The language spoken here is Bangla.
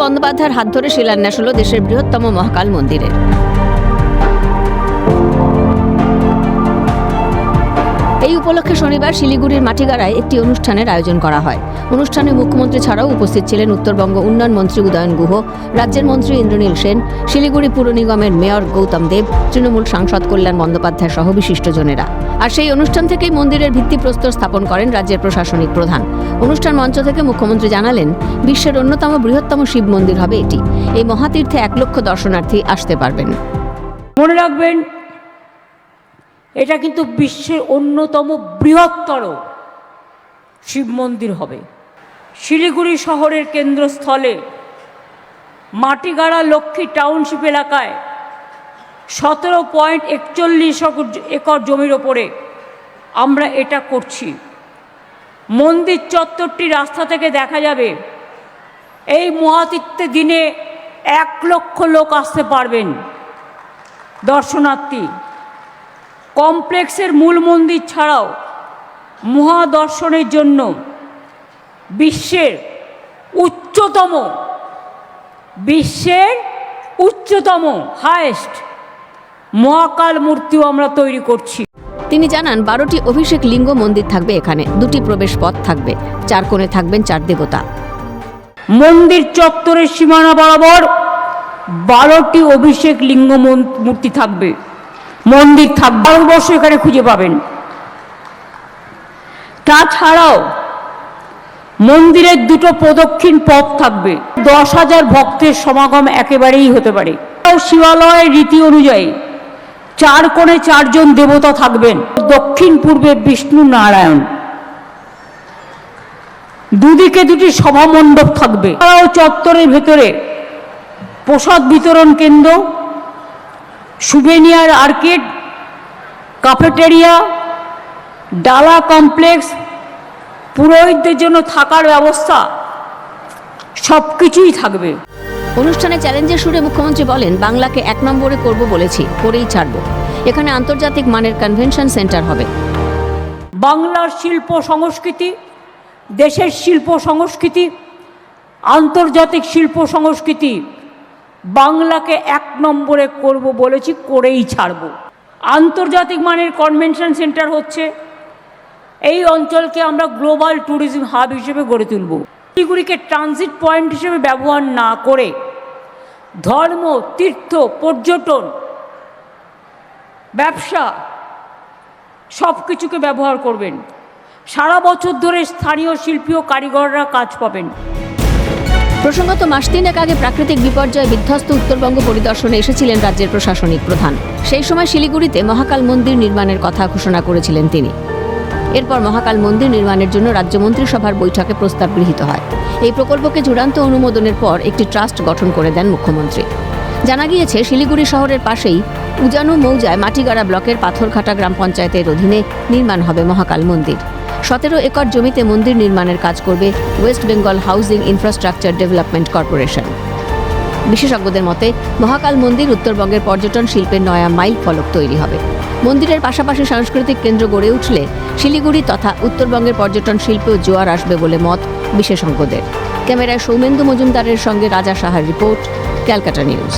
বন্দ্যোপাধ্যায়ের হাত ধরে শিলান্যাস হল দেশের বৃহত্তম মহাকাল মন্দিরের। এই উপলক্ষে শনিবার শিলিগুড়ির মাটিগাড়ায় একটি অনুষ্ঠানের আয়োজন করা হয়। অনুষ্ঠানে মুখ্যমন্ত্রী ছাড়াও উপস্থিত ছিলেন উত্তরবঙ্গ উন্নয়ন মন্ত্রী উদয়ন গুহ, রাজ্যের মন্ত্রী ইন্দ্রনীল সেন, শিলিগুড়ি পুর নিগমের মেয়র গৌতম দেব, তৃণমূল সাংসদ কল্যাণ বন্দ্যোপাধ্যায় সহ বিশিষ্টজনেরা। আর সেই অনুষ্ঠান থেকেই মন্দিরের ভিত্তিপ্রস্তর স্থাপন করেন রাজ্যের প্রশাসনিক প্রধান। অনুষ্ঠান মঞ্চ থেকে মুখ্যমন্ত্রী জানালেন, বিশ্বের অন্যতম বৃহত্তম শিব মন্দির হবে এটি। এই মহাতীর্থে 1 লক্ষ দর্শনার্থী আসতে পারবেন। মনে রাখবেন, এটা কিন্তু বিশ্বের অন্যতম বৃহত্তর শিব মন্দির হবে। শিলিগুড়ি শহরের কেন্দ্রস্থলে মাটিগাড়া লক্ষ্মী টাউনশিপ এলাকায় 17.41 একর জমির ওপরে আমরা এটা করছি। মন্দির চত্বরটি রাস্তা থেকে দেখা যাবে। এই মহাতীর্থে দিনে 1 লক্ষ লোক আসতে পারবেন দর্শনার্থী। কমপ্লেক্সের মূল মন্দির ছাড়াও মহাদর্শনের জন্য বিশ্বের উচ্চতম হাইয়েস্ট মহাকাল মূর্তিও আমরা তৈরি করছি। তিনি জানান, 12টি অভিষেক লিঙ্গ মন্দির থাকবে এখানে, 2টি প্রবেশ পথ থাকবে, 4 কোণে থাকবেন 4 দেবতা। মন্দির চত্বরের সীমানা বরাবর 12টি অভিষেক লিঙ্গ মূর্তি থাকবে, মন্দির থাকবে। ভারতবর্ষ এখানে খুঁজে পাবেন। তাছাড়াও মন্দিরের 2টো প্রদক্ষিণ পথ থাকবে। 10,000 ভক্তের সমাগম একেবারেই হতে পারে। শিবালয়ের রীতি অনুযায়ী 4 কোণে 4 জন দেবতা থাকবেন। দক্ষিণ পূর্বে বিষ্ণু নারায়ণ, দুদিকে 2টি সভা মণ্ডপ থাকবে। এছাড়াও চত্বরের ভেতরে প্রসাদ বিতরণ কেন্দ্র, সুভেনিয়ার আর্কেড, ক্যাফেটেরিয়া, ডালা কমপ্লেক্স, পুরোহিতদের জন্য থাকার ব্যবস্থা সবকিছুই থাকবে। অনুষ্ঠানে চ্যালেঞ্জের সুরে মুখ্যমন্ত্রী বলেন, বাংলাকে 1 নম্বরে করব বলেছি, করেই ছাড়ব। এখানে আন্তর্জাতিক মানের কনভেনশন সেন্টার হবে। বাংলার শিল্প সংস্কৃতি, দেশের শিল্প সংস্কৃতি, আন্তর্জাতিক শিল্প সংস্কৃতি, বাংলাকে 1 নম্বরে করব বলেছি, করেই ছাড়ব। আন্তর্জাতিক মানের কনভেনশন সেন্টার হচ্ছে, এই অঞ্চলকে আমরা গ্লোবাল ট্যুরিজম হাব হিসেবে গড়ে তুলব। শিলিগুড়িকে ট্রানজিট পয়েন্ট হিসেবে ব্যবহার না করে ধর্ম, তীর্থ, পর্যটন, ব্যবসা সব কিছুকে ব্যবহার করবেন। সারা বছর ধরে স্থানীয় শিল্পী ও কারিগররা কাজ পাবেন। প্রসঙ্গত, মাস 3 আগে প্রাকৃতিক বিপর্যয়ে বিধ্বস্ত উত্তরবঙ্গ পরিদর্শনে এসেছিলেন রাজ্যের প্রশাসনিক প্রধান। সেই সময় শিলিগুড়িতে মহাকাল মন্দির নির্মাণের কথা ঘোষণা করেছিলেন তিনি। এরপর মহাকাল মন্দির নির্মাণের জন্য রাজ্য মন্ত্রিসভার বৈঠকে প্রস্তাব গৃহীত হয়। এই প্রকল্পকে চূড়ান্ত অনুমোদনের পর একটি ট্রাস্ট গঠন করে দেন মুখ্যমন্ত্রী। জানা গিয়েছে, শিলিগুড়ি শহরের পাশেই উজানু মৌজায় মাটিগাড়া ব্লকের পাথরঘাটা গ্রাম পঞ্চায়েতের অধীনে নির্মাণ হবে মহাকাল মন্দির। 17 একর জমিতে মন্দির নির্মাণের কাজ করবে West Bengal housing infrastructure development corporation. বিশেষজ্ঞদের মতে, মহাকাল মন্দির উত্তরবঙ্গের পর্যটন শিল্পের নয়া মাইল ফলক তৈরি হবে। মন্দিরের পাশাপাশি সাংস্কৃতিক কেন্দ্র গড়ে উঠলে শিলিগুড়ি তথা উত্তরবঙ্গের পর্যটন শিল্পেও জোয়ার আসবে বলে মত বিশেষজ্ঞদের। ক্যামেরায় সৌমেন্দু মজুমদারের সঙ্গে রাজা সাহার রিপোর্ট, ক্যালকাটা নিউজ।